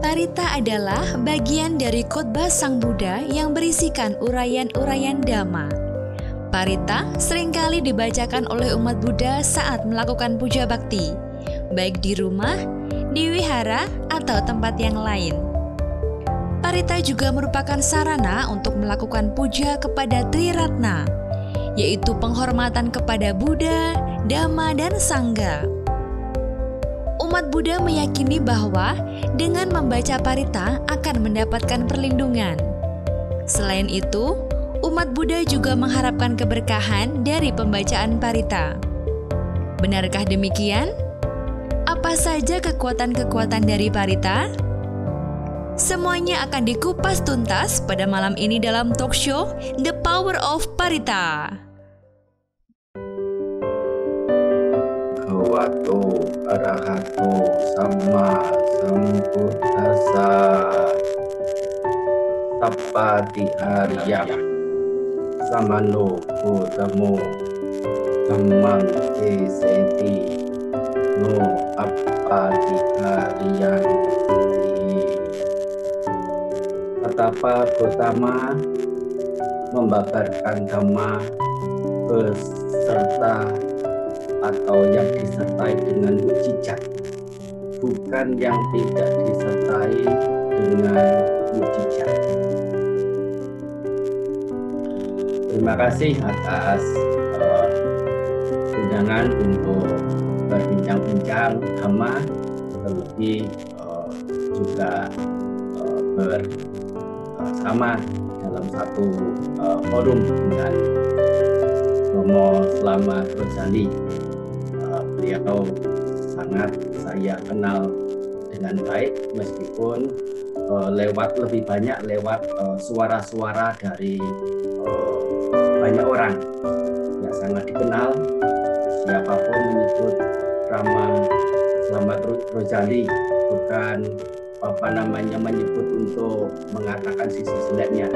Parita adalah bagian dari khotbah Sang Buddha yang berisikan uraian-uraian Dhamma. Parita seringkali dibacakan oleh umat Buddha saat melakukan puja bakti, baik di rumah, di wihara, atau tempat yang lain. Parita juga merupakan sarana untuk melakukan puja kepada Triratna, yaitu penghormatan kepada Buddha, Dhamma, dan Sangha. Umat Buddha meyakini bahwa dengan membaca Parita akan mendapatkan perlindungan. Selain itu, umat Buddha juga mengharapkan keberkahan dari pembacaan Parita. Benarkah demikian? Apa saja kekuatan-kekuatan dari Parita? Semuanya akan dikupas tuntas pada malam ini dalam talk show The Power of Parita. Bhagavato Arahato Samma Sambuddhassa Tappati Arya Samano Gautamo Dhammang Keseti No Appati Ariyanti. Betapa Gautama membabarkan Dhamma beserta atau yang disertai dengan mukjizat, bukan yang tidak disertai dengan mukjizat. Terima kasih atas undangan untuk berbincang-bincang Dhamma, terlebih juga bersama dalam satu forum dengan Romo Slamet Rozali. Beliau sangat saya kenal dengan baik, meskipun lebih banyak lewat suara-suara dari banyak orang yang sangat dikenal. Siapapun menyebut Rama Slamet Rozali bukan menyebut untuk mengatakan sisi jeleknya.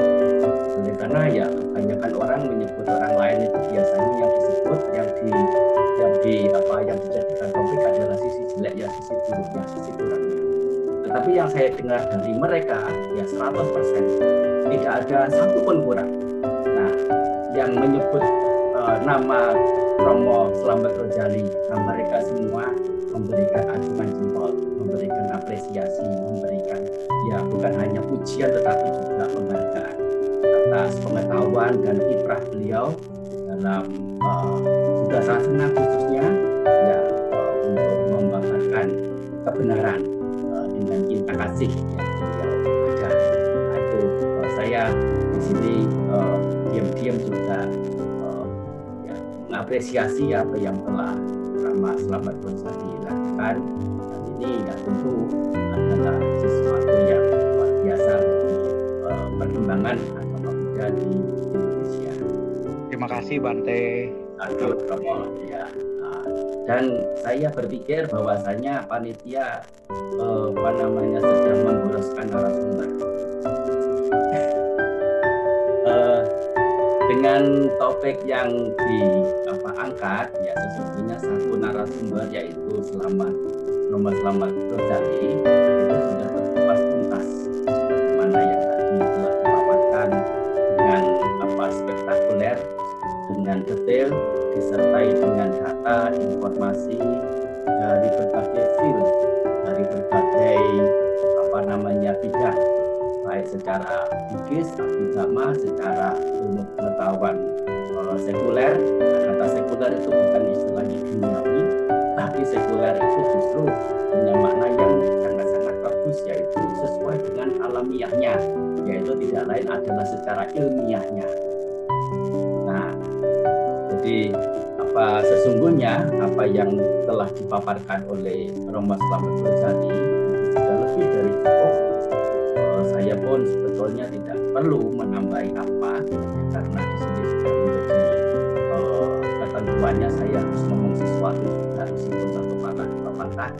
Oleh karena ya kebanyakan orang menyebut orang lain itu biasanya yang disebut yang dijadikan topik adalah sisi jeleknya, sisi buruknya, sisi kurangnya. Tetapi yang saya dengar dari mereka ya 100% tidak ada satupun kurang. Nah, yang menyebut nama Romo Slamet Rozali, nah mereka semua memberikan acungan jempol, memberikan apresiasi, memberikan ya bukan hanya pujian tetapi juga penghargaan atas pengetahuan dan kiprah beliau dalam Buddha Sasana, khususnya ya untuk membabarkan kebenaran dengan cinta kasih yang beliau ada. Nah, itu saya di sini diam-diam juga ya, mengapresiasi apa yang telah Rama Slamet Rozali lakukan. Dan ini ya tentu adalah sesuatu yang luar biasa bagi perkembangan agama Buddha di Indonesia. Terima kasih Bante. Aduh, ya. Dan saya berpikir bahwasanya panitia sedang memboroskan narasumber. Dengan topik yang diangkat ya sesungguhnya satu narasumber yaitu Romo Slamet Rozali itu sudah terkupas tuntas bagaimana yang tadi telah dipaparkan dengan spektakuler, dengan detail, disertai dengan data, informasi dari berbagai field, dari berbagai bidang, baik secara Buddhis, Abhidhamma, secara ilmu pengetahuan sekuler. Kata sekuler itu bukan istilahnya duniawi, tapi sekuler itu justru punya makna yang sangat-sangat bagus, yaitu sesuai dengan alamiahnya, yaitu tidak lain adalah secara ilmiahnya. Nah, jadi sesungguhnya apa yang telah dipaparkan oleh Romo Slamet Rozali itu sudah lebih dari cukup. Saya pun sebetulnya tidak perlu menambahi apa, karena di sini sudah menjadi ketentuannya saya harus ngomong sesuatu juga, meskipun satu patah dua patah.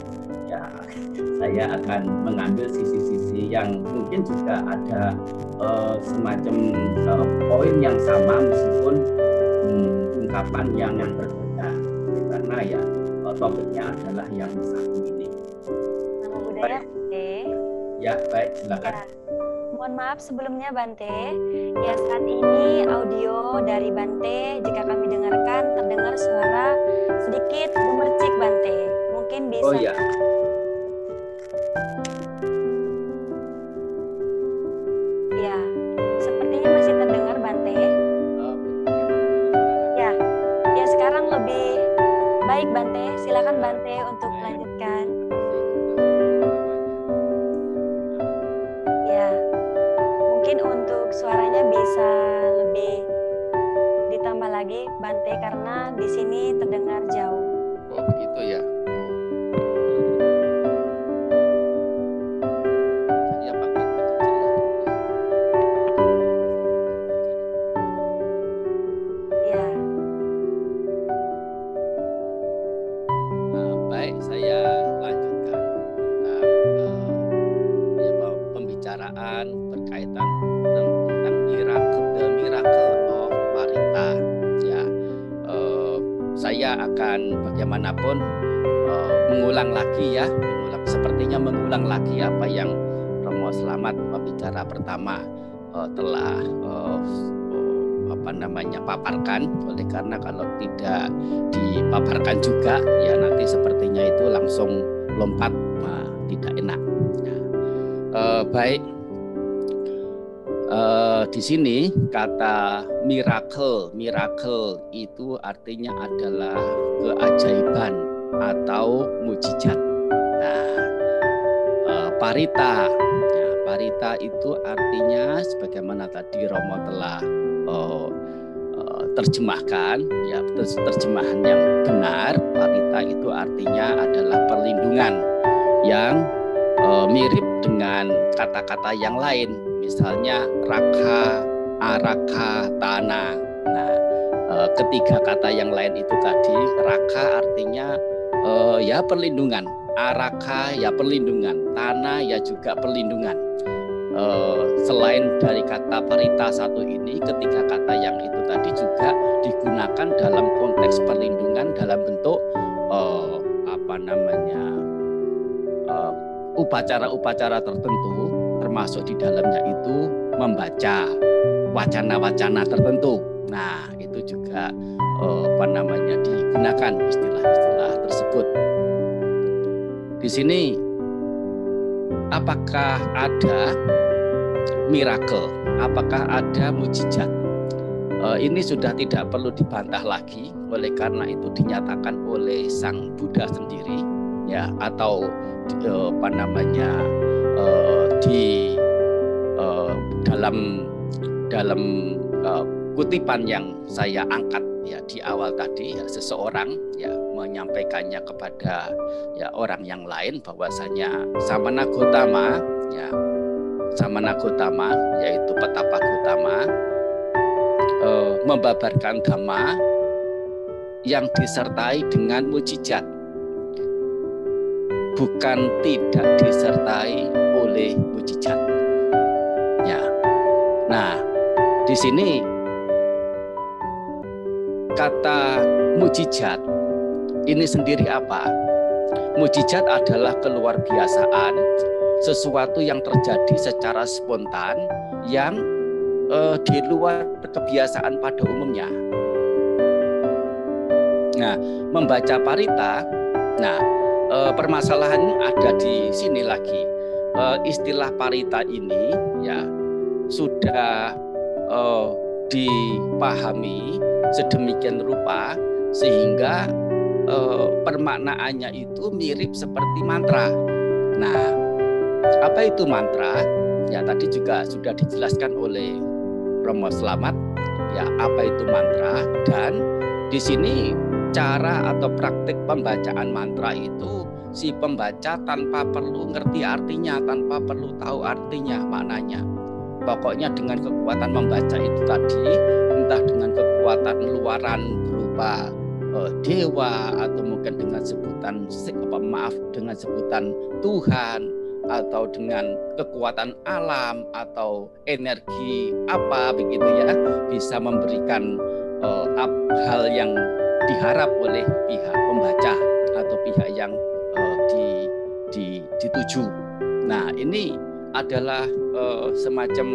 Ya, saya akan mengambil sisi-sisi yang mungkin juga ada semacam poin yang sama, meskipun ungkapan yang berbeda, karena ya topiknya adalah yang satu ini. Nama budaya Ya, baik, silakan. Ya, mohon maaf sebelumnya Bante. Ya, saat ini audio dari Bante jika kami dengarkan terdengar suara sedikit gemercik Bante. Mungkin bisa. Oh ya. Ya, sepertinya masih terdengar Bante. Ya, ya sekarang lebih baik Bante. Silakan Bante untuk melanjutkan. Ya, mungkin untuk suaranya bisa lebih ditambah lagi Bante karena di sini terdengar jauh. Oh begitu ya. Saya pakai kecil. Ya, Nah, baik, saya lanjutkan tentang pembicaraan berkaitan tentang the miracle of Parita. Ya, saya akan bagaimanapun mengulang lagi ya, sepertinya mengulang lagi apa yang Romo Slamet pembicara pertama telah paparkan. Oleh karena kalau tidak dipaparkan juga ya nanti sepertinya itu langsung lompat, tidak enak. Ya. Baik, di sini kata miracle itu artinya adalah keajaiban atau mujizat. Nah, parita, ya, parita itu artinya sebagaimana tadi Romo telah terjemahkan, ya terjemahan yang benar. Parita itu artinya adalah perlindungan yang mirip dengan kata-kata yang lain, misalnya raka, araka, tanah. Nah, ketiga kata yang lain itu tadi, raka artinya ya perlindungan, araka ya perlindungan, tanah ya juga perlindungan. Selain dari kata parita satu ini, ketiga kata yang itu tadi juga digunakan dalam konteks perlindungan dalam bentuk upacara-upacara tertentu, termasuk di dalamnya itu membaca wacana-wacana tertentu. Nah, itu juga digunakan istilah-istilah tersebut. Di sini apakah ada miracle? Apakah ada mujizat? Ini sudah tidak perlu dibantah lagi, oleh karena itu dinyatakan oleh Sang Buddha sendiri, ya, atau di dalam kutipan yang saya angkat ya di awal tadi, ya, seseorang ya menyampaikannya kepada ya orang yang lain bahwasanya Samana Gotama yaitu Petapa Gotama membabarkan dhamma yang disertai dengan mujizat, bukan tidak disertai oleh mujizat. Ya. Nah, di sini kata mujizat ini sendiri apa? Mujizat adalah keluarbiasaan, sesuatu yang terjadi secara spontan yang di luar kebiasaan pada umumnya. Nah, membaca parita, permasalahan ada di sini lagi. Istilah parita ini ya sudah dipahami sedemikian rupa sehingga permaknaannya itu mirip seperti mantra. Nah, apa itu mantra? Ya tadi juga sudah dijelaskan oleh Romo Slamet. Ya, apa itu mantra? Dan di sini cara atau praktik pembacaan mantra itu si pembaca tanpa perlu ngerti artinya, tanpa perlu tahu artinya, maknanya. Pokoknya dengan kekuatan membaca itu tadi, entah dengan kekuatan luaran berupa dewa atau mungkin dengan sebutan Tuhan, atau dengan kekuatan alam atau energi apa begitu ya, bisa memberikan hal yang diharap oleh pihak pembaca atau pihak yang dituju. Nah, ini adalah semacam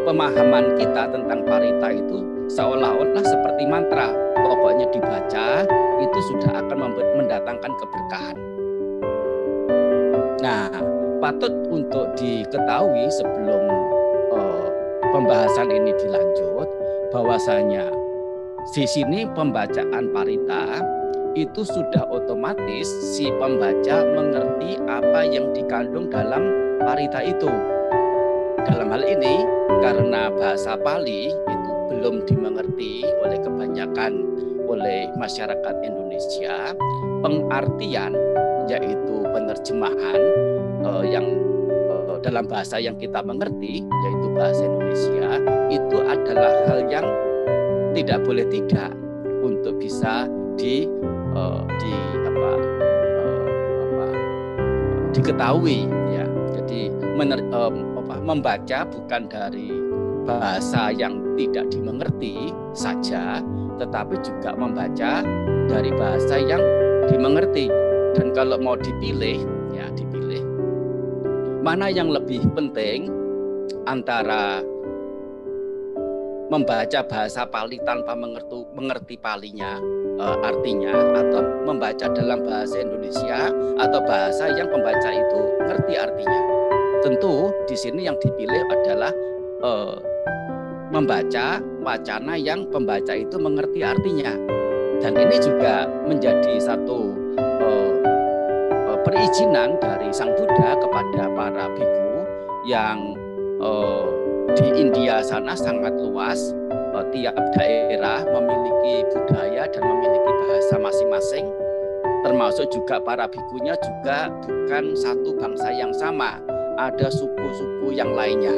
pemahaman kita tentang parita itu seolah-olah seperti mantra. Pokoknya dibaca itu sudah akan mendatangkan keberkahan. Nah, patut untuk diketahui sebelum pembahasan ini dilanjut bahwasanya di sini pembacaan parita itu sudah otomatis si pembaca mengerti apa yang dikandung dalam parita itu. Dalam hal ini karena bahasa Pali itu belum dimengerti oleh kebanyakan oleh masyarakat Indonesia, pengartian yaitu penerjemahan yang dalam bahasa yang kita mengerti yaitu bahasa Indonesia itu adalah hal yang tidak boleh tidak untuk bisa diketahui ya. Jadi membaca bukan dari bahasa yang tidak dimengerti saja, tetapi juga membaca dari bahasa yang dimengerti. Dan kalau mau dipilih, ya dipilih mana yang lebih penting antara membaca bahasa Pali tanpa mengerti Palinya artinya, atau membaca dalam bahasa Indonesia atau bahasa yang pembaca itu ngerti artinya. Tentu di sini yang dipilih adalah membaca wacana yang pembaca itu mengerti artinya. Dan ini juga menjadi satu perizinan dari Sang Buddha kepada para biku yang di India sana sangat luas. Tiap daerah memiliki budaya dan memiliki bahasa masing-masing, termasuk juga para bikunya juga bukan satu bangsa yang sama, ada suku-suku yang lainnya.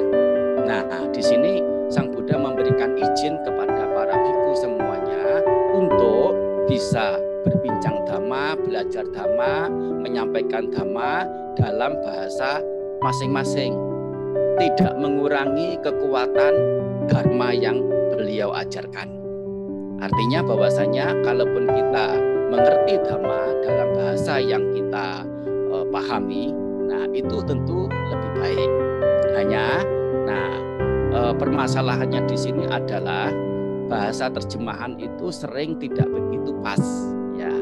Nah, di sini Sang Buddha memberikan izin kepada para biku semuanya untuk bisa berbincang dhamma, belajar dhamma, menyampaikan dhamma dalam bahasa masing-masing, tidak mengurangi kekuatan dharma yang beliau ajarkan. Artinya bahwasanya kalaupun kita mengerti dhamma dalam bahasa yang kita pahami, nah itu tentu lebih baik. Hanya, permasalahannya di sini adalah bahasa terjemahan itu sering tidak begitu pas, ya.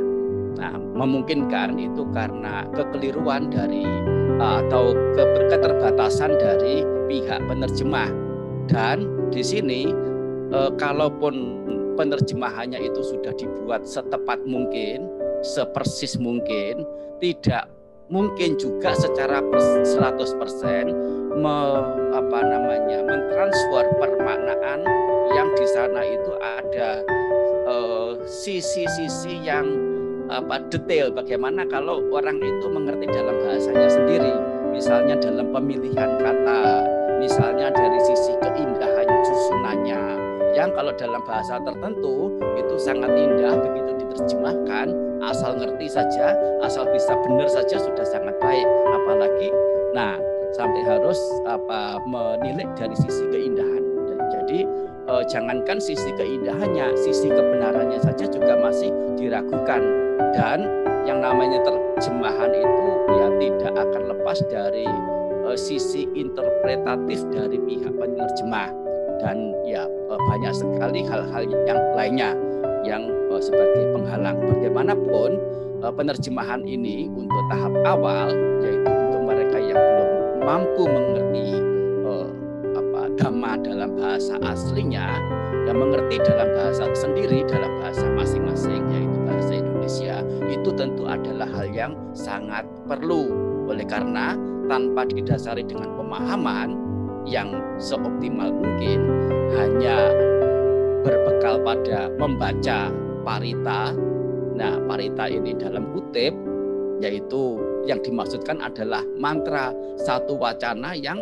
Nah, memungkinkan itu karena kekeliruan dari atau keterbatasan dari pihak penerjemah. Dan di sini kalaupun penerjemahannya itu sudah dibuat setepat mungkin, sepersis mungkin, tidak mungkin juga secara 100% mentransfer permaknaan yang di sana itu ada sisi-sisi yang detail. Bagaimana kalau orang itu mengerti dalam bahasanya sendiri, misalnya dalam pemilihan kata, misalnya dari sisi keindahan susunannya, yang kalau dalam bahasa tertentu itu sangat indah, begitu diterjemahkan asal ngerti saja, asal bisa benar saja sudah sangat baik. Apalagi sampai harus menilai dari sisi keindahan. Jadi jangankan sisi keindahannya, sisi kebenarannya saja juga masih diragukan. Dan yang namanya terjemahan itu ya tidak akan lepas dari sisi interpretatif dari pihak penerjemah. Dan ya banyak sekali hal-hal yang lainnya yang sebagai penghalang. Bagaimanapun penerjemahan ini untuk tahap awal, yaitu untuk mereka yang belum mampu mengerti dhamma dalam bahasa aslinya, yang mengerti dalam bahasa sendiri, dalam bahasa masing-masing, yaitu bahasa Indonesia, itu tentu adalah hal yang sangat perlu. Oleh karena tanpa didasari dengan pemahaman yang seoptimal mungkin, hanya berbekal pada membaca parita. Nah, parita ini dalam kutip, yaitu yang dimaksudkan adalah mantra, satu wacana yang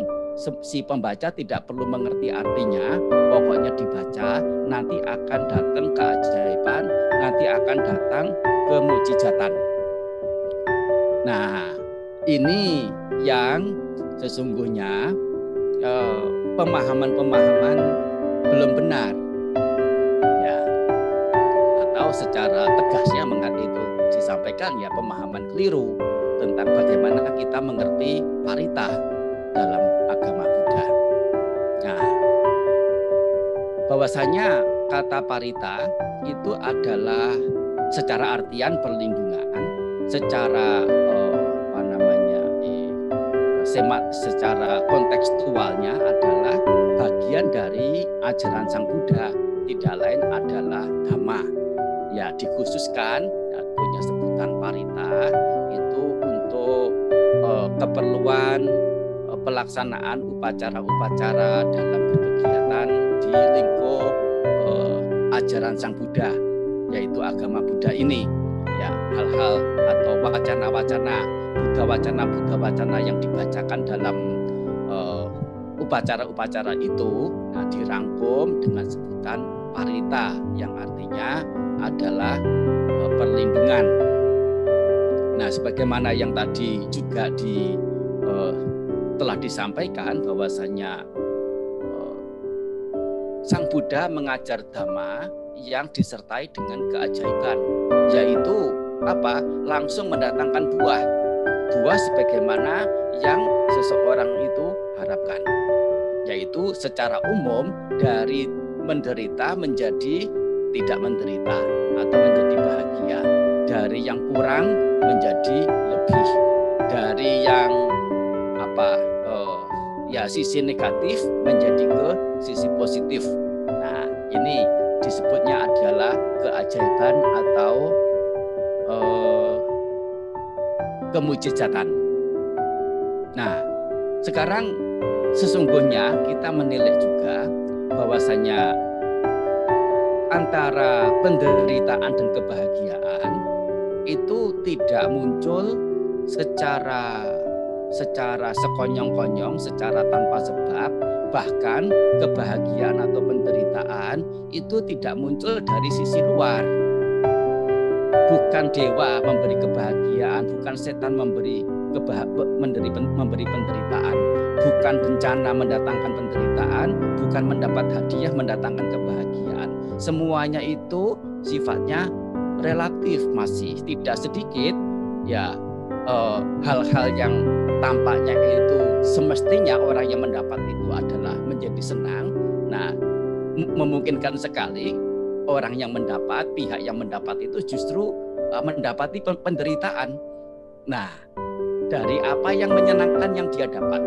si pembaca tidak perlu mengerti artinya, pokoknya dibaca, nanti akan datang keajaiban, nanti akan datang kemujizatan. Nah, ini yang sesungguhnya pemahaman-pemahaman belum benar, ya, atau secara tegasnya mengatakan itu disampaikan ya pemahaman keliru tentang bagaimana kita mengerti parita. dalam agama Buddha. Nah, bahwasanya kata parita itu adalah secara artian perlindungan, secara secara kontekstualnya adalah bagian dari ajaran Sang Buddha, tidak lain adalah Dhamma. Ya, dikhususkan ya, punya sebutan parita itu untuk keperluan pelaksanaan upacara-upacara dalam berkegiatan di lingkup ajaran Sang Buddha, yaitu agama Buddha ini. Ya, hal-hal atau wacana-wacana Buddha wacana yang dibacakan dalam upacara-upacara itu, nah, dirangkum dengan sebutan parita yang artinya adalah perlindungan. Nah, sebagaimana yang tadi juga telah disampaikan bahwasanya Sang Buddha mengajar Dhamma yang disertai dengan keajaiban, yaitu apa? Langsung mendatangkan buah sebagaimana yang seseorang itu harapkan, yaitu secara umum dari menderita menjadi tidak menderita atau menjadi bahagia, dari yang kurang menjadi lebih, dari yang sisi negatif menjadi ke sisi positif. Nah, ini disebutnya adalah keajaiban atau kemujizatan. Nah, sekarang sesungguhnya kita menilai juga bahwasanya antara penderitaan dan kebahagiaan itu tidak muncul secara sekonyong-konyong, secara tanpa sebab. Bahkan kebahagiaan atau penderitaan itu tidak muncul dari sisi luar. Bukan dewa memberi kebahagiaan, bukan setan memberi penderitaan, bukan bencana mendatangkan penderitaan, bukan mendapat hadiah mendatangkan kebahagiaan. Semuanya itu sifatnya relatif, masih tidak sedikit ya hal-hal yang tampaknya itu semestinya orang yang mendapat itu adalah menjadi senang. Nah, memungkinkan sekali orang yang mendapat, pihak yang mendapat itu justru mendapati penderitaan. Nah, dari apa yang menyenangkan yang dia dapat.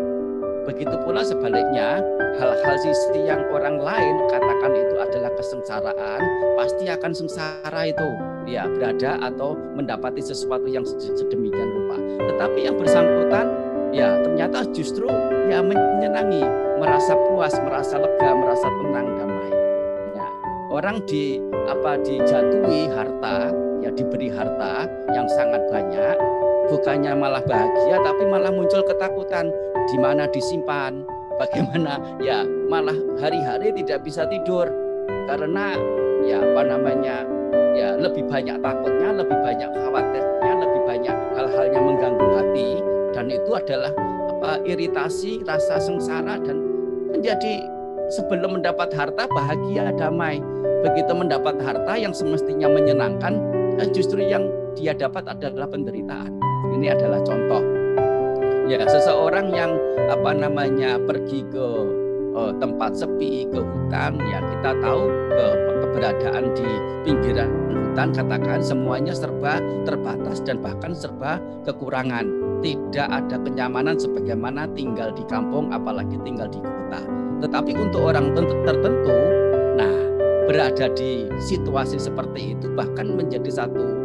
Begitu pula sebaliknya, hal-hal sisi yang orang lain katakan itu adalah kesengsaraan, pasti akan sengsara itu. Ya, berada atau mendapati sesuatu yang sedemikian rupa. Tetapi yang bersangkutan ya ternyata justru ya menyenangi, merasa puas, merasa lega, merasa tenang, damai. Ya, orang dijatuhi harta, ya diberi harta yang sangat banyak, bukannya malah bahagia tapi malah muncul ketakutan, di mana disimpan, bagaimana ya malah hari-hari tidak bisa tidur karena ya lebih banyak takutnya, lebih banyak khawatirnya, lebih banyak hal-hal yang mengganggu hati, dan itu adalah iritasi, rasa sengsara, dan menjadi sebelum mendapat harta bahagia, damai. Begitu mendapat harta yang semestinya menyenangkan, justru yang dia dapat adalah penderitaan. Ini adalah contoh. Ya, seseorang yang pergi ke tempat sepi, ke hutan, ya kita tahu keberadaan di pinggiran hutan, katakan semuanya serba terbatas dan bahkan serba kekurangan. Tidak ada kenyamanan sebagaimana tinggal di kampung, apalagi tinggal di kota. Tetapi untuk orang tertentu, nah berada di situasi seperti itu bahkan menjadi satu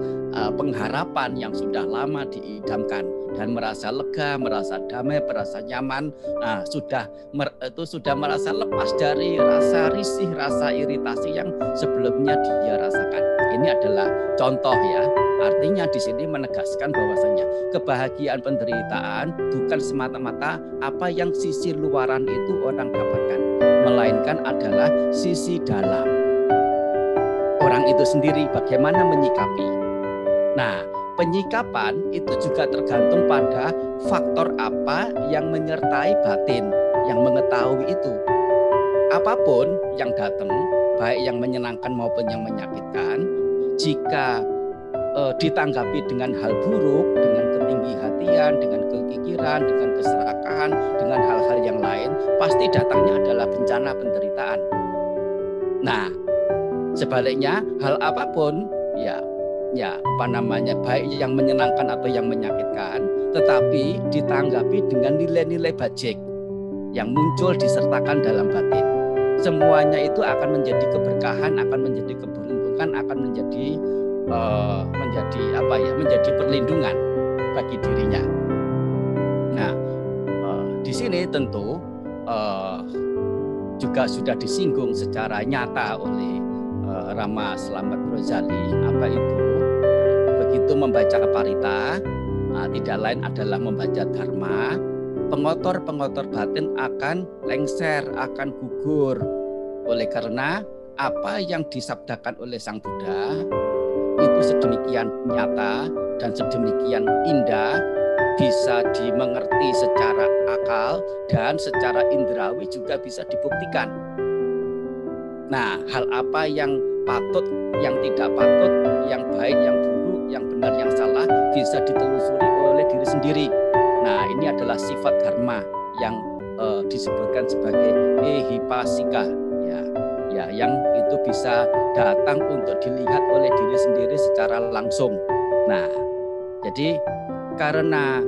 pengharapan yang sudah lama diidamkan, dan merasa lega, merasa damai, merasa nyaman. Nah, sudah merasa lepas dari rasa risih, rasa iritasi yang sebelumnya dia rasakan. Ini adalah contoh ya. Artinya di sini menegaskan bahwasanya kebahagiaan penderitaan bukan semata-mata apa yang sisi luaran itu orang dapatkan, melainkan adalah sisi dalam orang itu sendiri, bagaimana menyikapi. Nah, penyikapan itu juga tergantung pada faktor apa yang menyertai batin, yang mengetahui itu. Apapun yang datang, baik yang menyenangkan maupun yang menyakitkan, jika ditanggapi dengan hal buruk, dengan ketinggi hatian, dengan pikiran, dengan keserakahan, dengan hal-hal yang lain, pasti datangnya adalah bencana penderitaan. Nah, sebaliknya hal apapun baik yang menyenangkan atau yang menyakitkan, tetapi ditanggapi dengan nilai-nilai bajik yang muncul disertakan dalam batin. Semuanya itu akan menjadi keberkahan, akan menjadi keberuntungan, akan menjadi perlindungan bagi dirinya. Nah, di sini tentu juga sudah disinggung secara nyata oleh Rama Slamet Rozali. Apa itu? Begitu membaca parita, tidak lain adalah membaca dharma, pengotor-pengotor batin akan lengser, akan gugur. Oleh karena apa yang disabdakan oleh Sang Buddha itu sedemikian nyata dan sedemikian indah, bisa dimengerti secara akal dan secara indrawi juga bisa dibuktikan. Nah, hal apa yang patut, yang tidak patut, yang baik, yang buruk, yang benar, yang salah bisa ditelusuri oleh diri sendiri. Nah, ini adalah sifat dharma yang disebutkan sebagai ehipasika, yang itu bisa datang untuk dilihat oleh diri sendiri secara langsung. Nah, jadi karena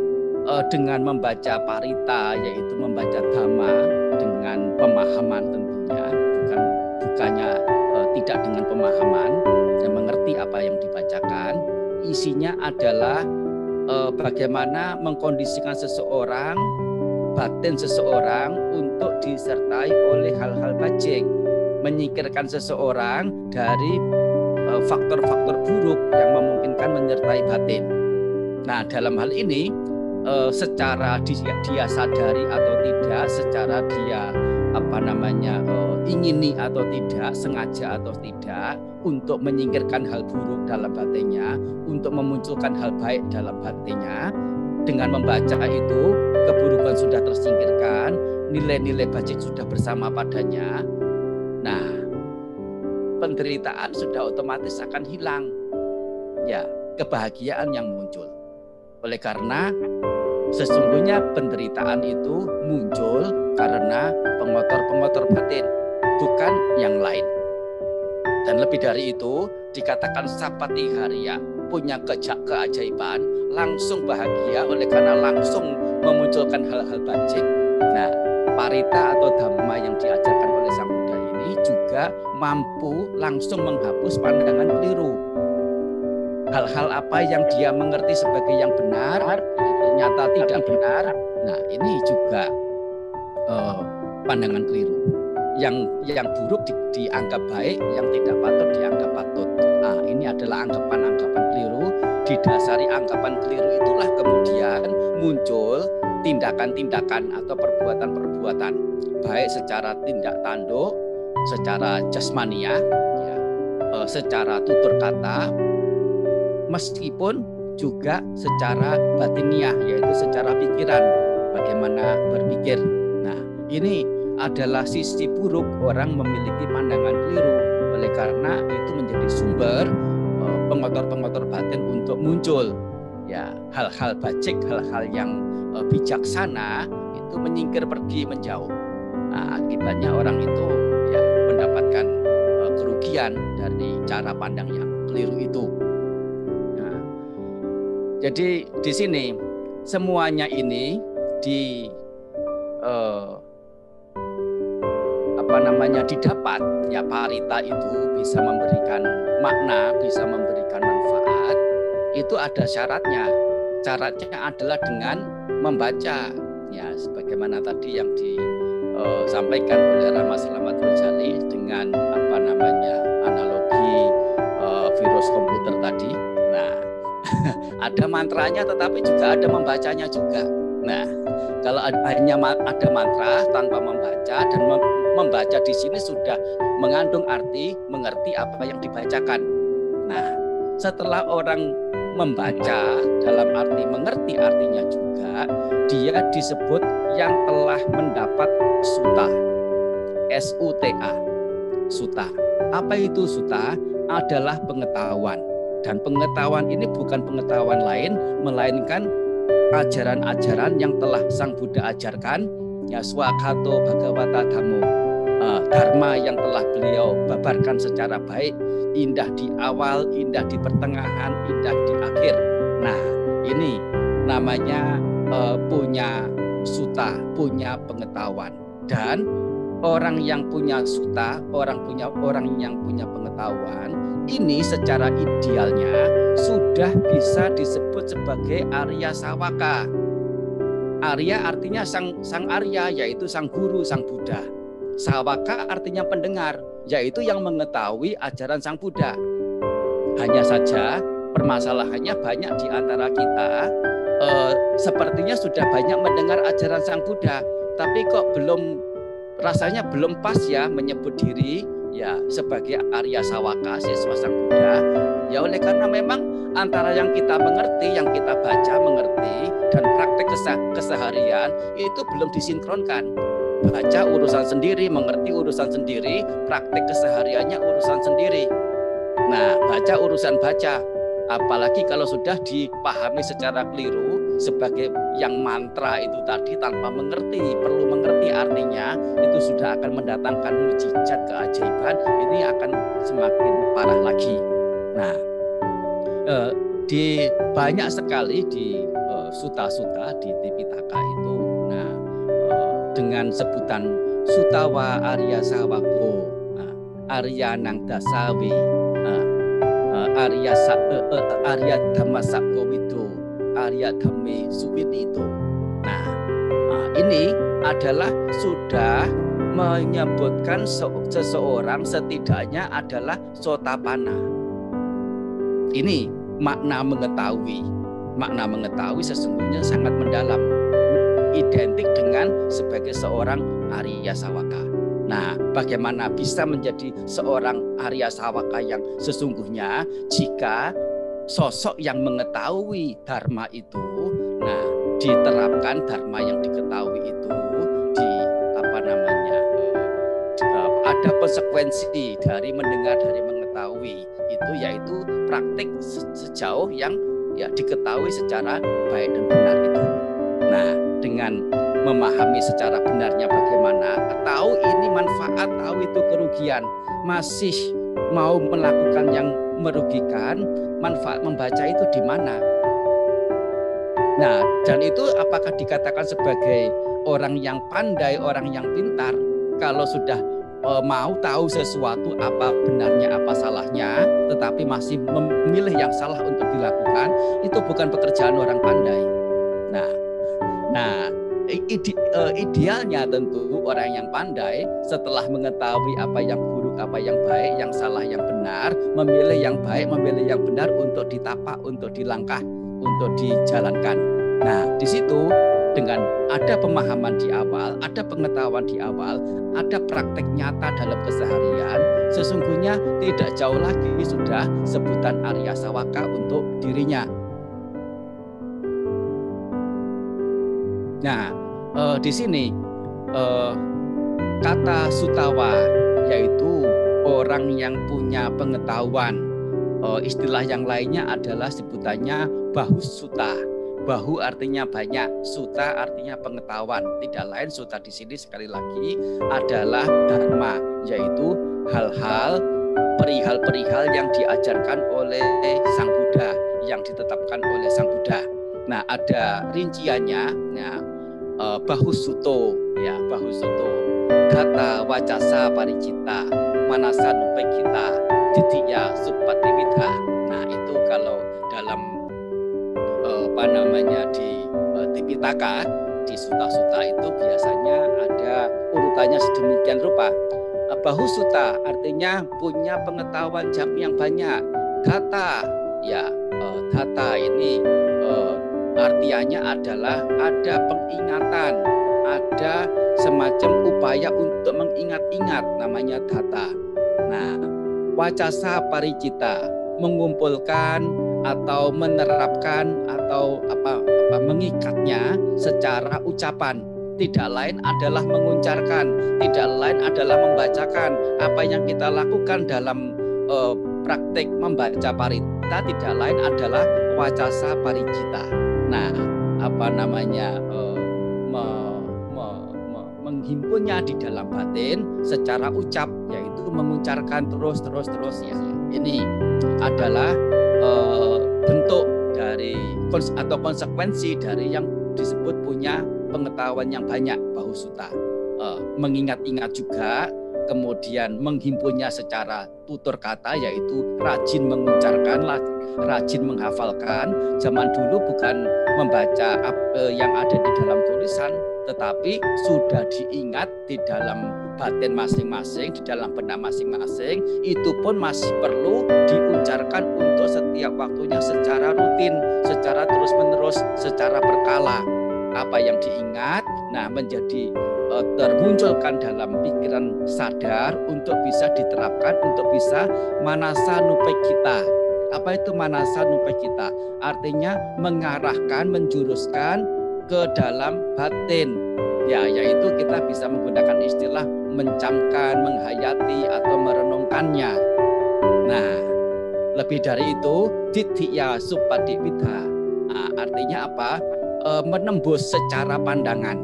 dengan membaca parita, yaitu membaca dhamma dengan pemahaman tentunya, bukannya tidak dengan pemahaman dan mengerti apa yang dibacakan, isinya adalah bagaimana mengkondisikan seseorang, batin seseorang untuk disertai oleh hal-hal bajik, menyingkirkan seseorang dari faktor-faktor buruk yang memungkinkan menyertai batin. Nah, dalam hal ini secara dia sadari atau tidak, secara dia ingini atau tidak, sengaja atau tidak, untuk menyingkirkan hal buruk dalam batinnya, untuk memunculkan hal baik dalam batinnya. Dengan membaca itu, keburukan sudah tersingkirkan, nilai-nilai bajik sudah bersama padanya. Nah, penderitaan sudah otomatis akan hilang. Ya, kebahagiaan yang muncul. Oleh karena sesungguhnya penderitaan itu muncul karena pengotor-pengotor batin, bukan yang lain. Dan lebih dari itu, dikatakan Sapati Harya punya keajaiban, langsung bahagia oleh karena langsung memunculkan hal-hal bajik. Nah, parita atau dhamma yang diajarkan oleh Sang Buddha ini juga mampu langsung menghapus pandangan keliru. Hal-hal apa yang dia mengerti sebagai yang benar, ternyata tidak benar. Nah, ini juga pandangan keliru. Yang buruk dianggap baik, yang tidak patut dianggap patut. Nah, ini adalah anggapan-anggapan keliru. Didasari anggapan keliru itulah kemudian muncul tindakan-tindakan atau perbuatan-perbuatan, baik secara tindak tanduk, secara jasmania, secara tutur kata, meskipun juga secara batiniah, yaitu secara pikiran, bagaimana berpikir. Nah, ini adalah sisi buruk orang memiliki pandangan keliru. Oleh karena itu menjadi sumber pengotor-pengotor batin untuk muncul. Ya, hal-hal bajik, hal-hal yang bijaksana itu menyingkir pergi menjauh. Nah, akibatnya orang itu ya mendapatkan kerugian dari cara pandang yang keliru itu. Jadi di sini semuanya ini didapat, ya parita itu bisa memberikan makna, bisa memberikan manfaat. Itu ada syaratnya. Syaratnya adalah dengan membaca, ya sebagaimana tadi yang disampaikan oleh Rama Slamet Rozali dengan analogi virus komputer tadi. Nah, ada mantranya tetapi juga ada membacanya juga. Nah, kalau hanya ada mantra tanpa membaca, dan membaca di sini sudah mengandung arti mengerti apa yang dibacakan. Nah, setelah orang membaca dalam arti mengerti artinya juga, dia disebut yang telah mendapat sutta. S-U-T-A. Sutta. Apa itu sutta? Adalah pengetahuan. Dan pengetahuan ini bukan pengetahuan lain, melainkan ajaran-ajaran yang telah Sang Buddha ajarkan, ya swakato bhagavata dhammo, dharma yang telah beliau babarkan secara baik, indah di awal, indah di pertengahan, indah di akhir. Nah, ini namanya punya sutta, punya pengetahuan. Dan orang yang punya sutta, orang yang punya pengetahuan, ini secara idealnya sudah bisa disebut sebagai Arya Sawaka. Arya artinya sang Arya, yaitu sang guru, sang Buddha. Sawaka artinya pendengar, yaitu yang mengetahui ajaran sang Buddha. Hanya saja permasalahannya banyak di antara kita sepertinya sudah banyak mendengar ajaran sang Buddha, tapi kok rasanya belum pas ya menyebut diri ya sebagai Arya Sawaka, siswa sang Buddha. Ya oleh karena memang antara yang kita mengerti, yang kita baca mengerti, dan praktek keseharian itu belum disinkronkan. Baca urusan sendiri, mengerti urusan sendiri, praktek kesehariannya urusan sendiri. Nah, baca urusan baca, apalagi kalau sudah dipahami secara keliru sebagai yang mantra itu tadi tanpa mengerti, perlu mengerti artinya, itu sudah akan mendatangkan mujizat keajaiban, ini akan semakin parah lagi. Nah, di banyak sekali di sutta-sutta di Tipitaka itu, nah, dengan sebutan Sutawa Arya Sawako, Arya Nang Dasawi, Arya Dhamma Sakowito, Arya Dhamme Suwitito. Nah, ini adalah sudah menyebutkan seseorang setidaknya adalah Sotapanna. Ini makna mengetahui. Makna mengetahui sesungguhnya sangat mendalam, identik dengan sebagai seorang Arya Sawaka. Nah, bagaimana bisa menjadi seorang Arya Sawaka yang sesungguhnya jika sosok yang mengetahui dharma itu, nah, diterapkan dharma yang diketahui itu ada konsekuensi dari mendengar, dari mengetahui itu, yaitu praktik sejauh yang ya diketahui secara baik dan benar itu. Nah, dengan memahami secara benarnya bagaimana, tahu ini manfaat, tahu itu kerugian, masih mau melakukan yang merugikan, manfaat membaca itu di mana? Nah, dan itu apakah dikatakan sebagai orang yang pandai, orang yang pintar? Kalau sudah mau tahu sesuatu apa benarnya, apa salahnya, tetapi masih memilih yang salah untuk dilakukan, itu bukan pekerjaan orang pandai. Nah, idealnya tentu orang yang pandai setelah mengetahui apa yang buruk, apa yang baik, yang salah, yang benar, memilih yang baik, memilih yang benar untuk ditapak, untuk dilangkah, untuk dijalankan. Nah, di situ dengan ada pemahaman di awal, ada pengetahuan di awal, ada praktek nyata dalam keseharian, sesungguhnya tidak jauh lagi sudah sebutan Arya Sawaka untuk dirinya. Nah, di sini kata Sutawa yaitu orang yang punya pengetahuan. Istilah yang lainnya adalah sebutannya Bahus Sutta. Bahu artinya banyak, sutta artinya pengetahuan. Tidak lain sutta di sini sekali lagi adalah dharma, yaitu hal-hal, perihal-perihal yang diajarkan oleh Sang Buddha, yang ditetapkan oleh Sang Buddha. Nah, ada rinciannya. Nah, Bahusutto, ya Bahusutto, Gata Wacasa Paricita, Manasa Nupekita, Didiya Supatiwidha. Nah, itu kalau dalam di Tipitaka, di sutta-sutta itu biasanya ada urutannya sedemikian rupa. Bahusutta artinya punya pengetahuan yang banyak. Gata, ya data ini artinya adalah ada pengingatan, ada semacam upaya untuk mengingat-ingat, namanya data. Nah, wacasa paricita, mengumpulkan atau menerapkan atau mengikatnya secara ucapan. Tidak lain adalah menguncarkan, tidak lain adalah membacakan. Apa yang kita lakukan dalam praktik membaca parita tidak lain adalah wacasa paricita. Nah, menghimpunnya di dalam batin secara ucap, yaitu mengucapkan terus ya. Ini adalah bentuk dari atau konsekuensi dari yang disebut punya pengetahuan yang banyak, bahusuta. Mengingat-ingat juga, kemudian menghimpunnya secara tutur kata, yaitu rajin mengucapkan, rajin menghafalkan. Zaman dulu bukan membaca yang ada di dalam tulisan, tetapi sudah diingat di dalam batin masing-masing, di dalam benak masing-masing. Itu pun masih perlu diucapkan untuk setiap waktunya secara rutin, secara terus-menerus, secara berkala. Apa yang diingat, menjadi termunculkan dalam pikiran sadar untuk bisa diterapkan, untuk bisa manasa nupekita. Apa itu manasa nupekita? Artinya mengarahkan, menjuruskan ke dalam batin, yaitu kita bisa menggunakan istilah mencamkan, menghayati atau merenungkannya. Nah, lebih dari itu, ditthya suppadivita. Artinya apa? Menembus secara pandangan,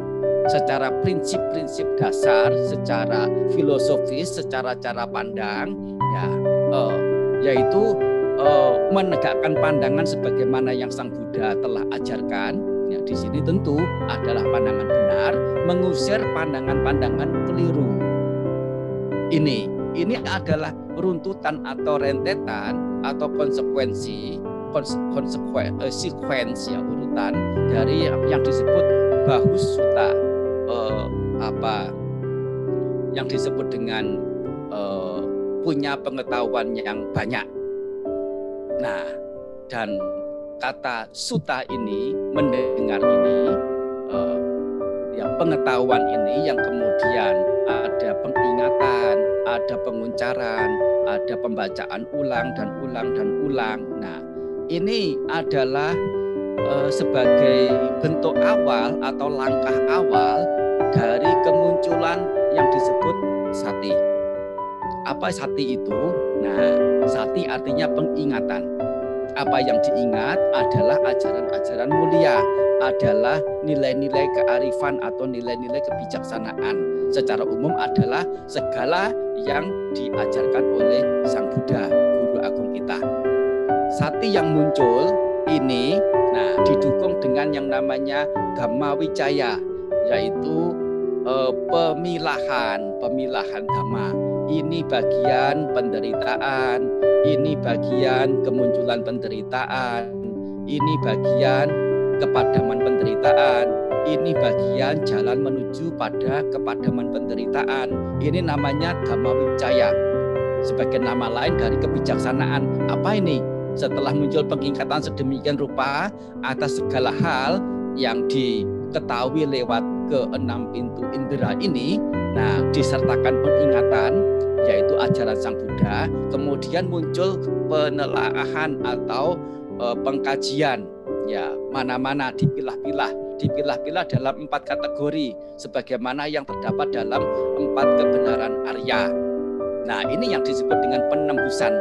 secara prinsip-prinsip dasar, secara filosofis, secara cara pandang, yaitu menegakkan pandangan sebagaimana yang Sang Buddha telah ajarkan. Di sini tentu adalah pandangan benar, mengusir pandangan-pandangan keliru. Ini adalah runtutan atau rentetan atau konsekuensi urutan dari yang disebut bahusuta, yang disebut dengan punya pengetahuan yang banyak. Nah, dan kata suta ini, mendengar ini, pengetahuan ini yang kemudian ada pengingatan, ada penguncaran, ada pembacaan ulang dan ulang dan ulang. Nah, ini adalah sebagai bentuk awal atau langkah awal dari kemunculan yang disebut sati. Apa sati itu? Nah, sati artinya pengingatan. Apa yang diingat adalah ajaran-ajaran mulia, adalah nilai-nilai kearifan atau nilai-nilai kebijaksanaan. Secara umum adalah segala yang diajarkan oleh Sang Buddha, Guru Agung kita. Sati yang muncul ini, didukung dengan yang namanya Dhamma Wicaya, yaitu pemilahan dhamma. Ini bagian penderitaan, ini bagian kemunculan penderitaan, ini bagian kepadaman penderitaan, ini bagian jalan menuju pada kepadaman penderitaan. Ini namanya Dhamma Wicaya, sebagai nama lain dari kebijaksanaan. Apa ini? Setelah muncul pengingatan sedemikian rupa atas segala hal yang diketahui lewat keenam pintu indera ini, disertakan pengingatan, yaitu ajaran Sang Buddha, kemudian muncul penelaahan atau pengkajian, mana-mana dipilah-pilah dalam 4 kategori, sebagaimana yang terdapat dalam 4 kebenaran Arya. Nah, ini yang disebut dengan penembusan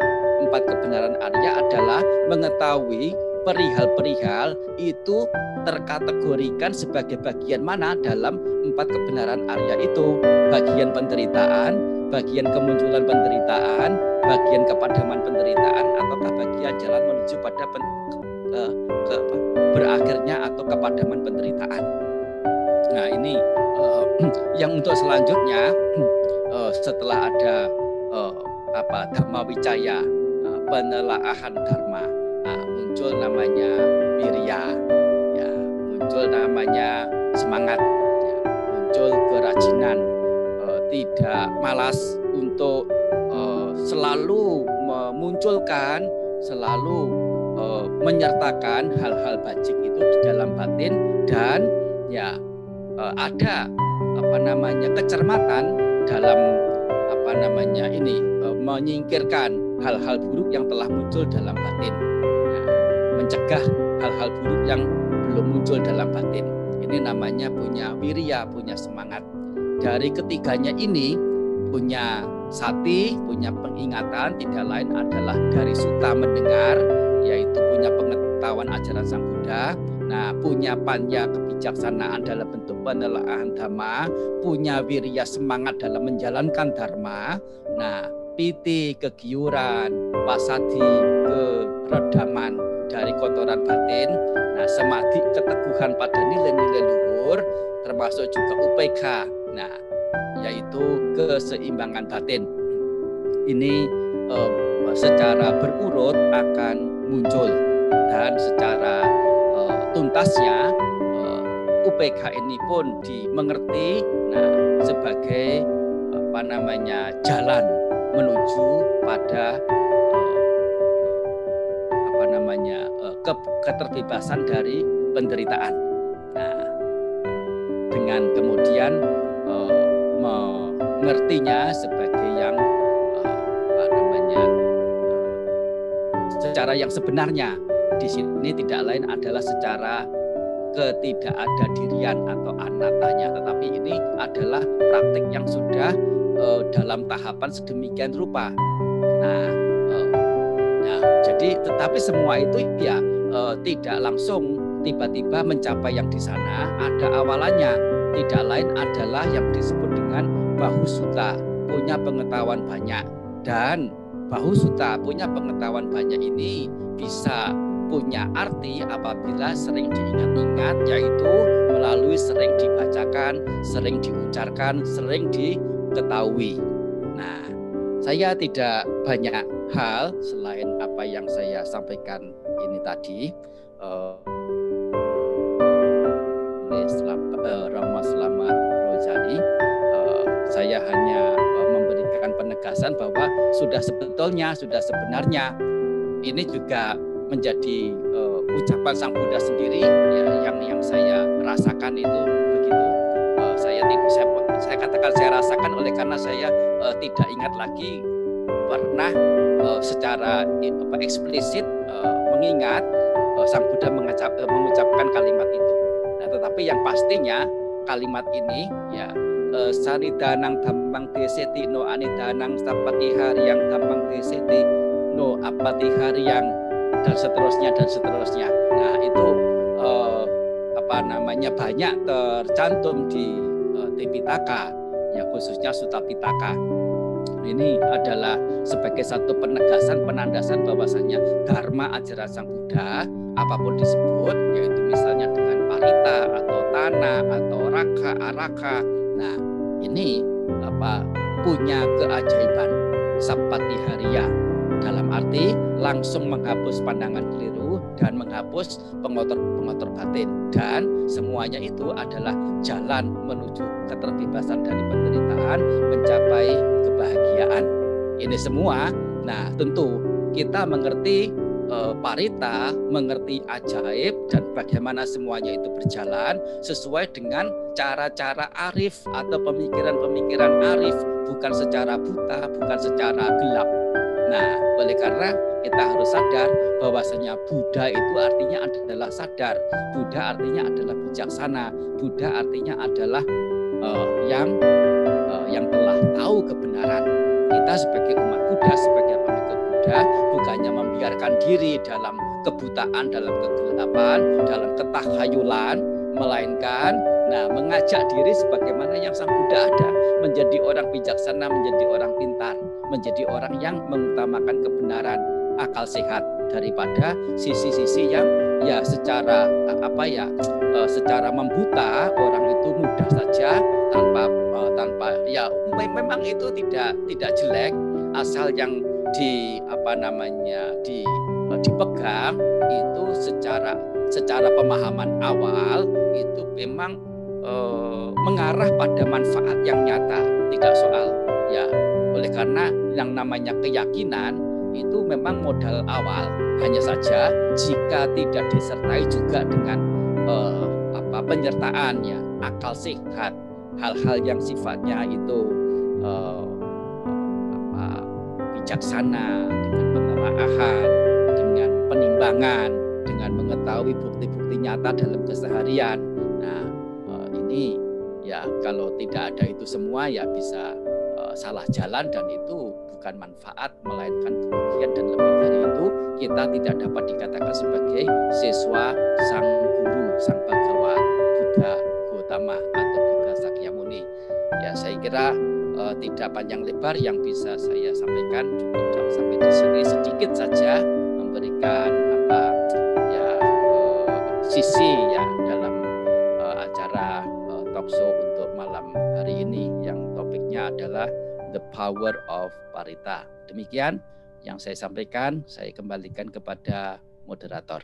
4 kebenaran Arya adalah mengetahui perihal-perihal itu terkategorikan sebagai bagian mana dalam 4 kebenaran Arya itu. Bagian penderitaan, bagian kemunculan penderitaan, bagian kepadaman penderitaan, ataukah bagian jalan menuju pada berakhirnya atau kepadaman penderitaan. Nah, ini yang untuk selanjutnya, setelah ada Dhamma Wicaya, penelaahan dharma, muncul namanya wirya, muncul namanya semangat, muncul kerajinan, tidak malas untuk selalu memunculkan, selalu menyertakan hal-hal bajik itu di dalam batin, dan ada kecermatan dalam menyingkirkan hal-hal buruk yang telah muncul dalam batin, mencegah hal-hal buruk yang belum muncul dalam batin. Ini namanya punya wirya, punya semangat. Dari ketiganya ini, punya sati, punya pengingatan, tidak lain adalah dari suta mendengar, yaitu punya pengetahuan ajaran Sang Buddha, Nah, punya panya kebijaksanaan dalam bentuk penelaahan dhamma, punya wirya semangat dalam menjalankan dharma. Nah, piti kegiuran, pasadi keredaman dari kotoran batin. Nah, samadhi keteguhan pada nilai-nilai luhur, termasuk juga upekha. Nah, yaitu keseimbangan batin. Ini secara berurut akan muncul, dan secara tuntasnya UPK ini pun dimengerti sebagai jalan menuju pada keterbebasan dari penderitaan. Nah, dengan kemudian mengertinya sebagai yang secara yang sebenarnya. Di sini tidak lain adalah secara ketidakadadirian atau anatanya, tetapi ini adalah praktik yang sudah dalam tahapan sedemikian rupa. Jadi tetapi semua itu ya tidak langsung tiba-tiba mencapai yang di sana, ada awalannya. Tidak lain adalah yang disebut dengan bahusuta, punya pengetahuan banyak. Dan bahusuta, punya pengetahuan banyak ini bisa punya arti apabila sering diingat-ingat, yaitu melalui sering dibacakan, sering diucapkan, sering diketahui. Nah, saya tidak banyak hal selain apa yang saya sampaikan ini tadi. Rama Selamat Rojani, saya hanya memberikan penegasan bahwa sudah sebenarnya ini juga menjadi ucapan Sang Buddha sendiri, ya, yang saya rasakan itu begitu. Saya katakan saya rasakan oleh karena saya tidak ingat lagi pernah secara eksplisit mengingat Sang Buddha mengucapkan kalimat itu. Nah, tetapi yang pastinya kalimat ini ya sanidanang dhammang deseti no anidanang sapatihariang dhammang deseti no apatihariang, dan seterusnya. Nah, itu banyak tercantum di Tipitaka, ya khususnya Sutta Pitaka. Ini adalah sebagai satu penegasan, penandasan bahwasanya dharma ajaran Sang Buddha apapun disebut, yaitu misalnya dengan parita atau tana atau raka, araka. Nah, ini punya keajaiban sapatiharia, dalam arti langsung menghapus pandangan keliru dan menghapus pengotor batin, dan semuanya itu adalah jalan menuju keterbebasan dari penderitaan, mencapai kebahagiaan. Ini semua, nah tentu kita mengerti parita, mengerti ajaib, dan bagaimana semuanya itu berjalan sesuai dengan cara-cara arif atau pemikiran-pemikiran arif, bukan secara buta, bukan secara gelap. Nah, oleh karena kita harus sadar bahwasanya Buddha itu artinya adalah sadar, Buddha artinya adalah bijaksana, Buddha artinya adalah yang telah tahu kebenaran. Kita sebagai umat Buddha, sebagai pengikut Buddha, bukannya membiarkan diri dalam kebutaan, dalam kegelapan, dalam ketakhayulan, melainkan mengajak diri sebagaimana yang Sang Buddha ada, menjadi orang bijaksana, menjadi orang pintar, menjadi orang yang mengutamakan kebenaran, akal sehat, daripada sisi-sisi yang ya secara secara membuta orang itu mudah saja tanpa ya memang itu tidak jelek, asal yang dipegang itu secara pemahaman awal itu memang mengarah pada manfaat yang nyata, tidak soal ya. Oleh karena yang namanya keyakinan itu memang modal awal, hanya saja jika tidak disertai juga dengan penyertaan ya akal sehat, hal-hal yang sifatnya itu bijaksana, dengan penelaahan, dengan penimbangan, dengan mengetahui bukti-bukti nyata dalam keseharian. Nah, ini ya kalau tidak ada itu semua ya bisa salah jalan, dan itu bukan manfaat melainkan kerugian, dan lebih dari itu kita tidak dapat dikatakan sebagai siswa sang guru, sang Bhagawa Buddha Gautama atau Buddha Sakyamuni. Ya, saya kira tidak panjang lebar yang bisa saya sampaikan, cukup sampai di sini, sedikit saja memberikan sisi ya dalam acara talk show untuk malam hari ini yang topiknya adalah The Power of Parita. Demikian yang saya sampaikan, saya kembalikan kepada moderator.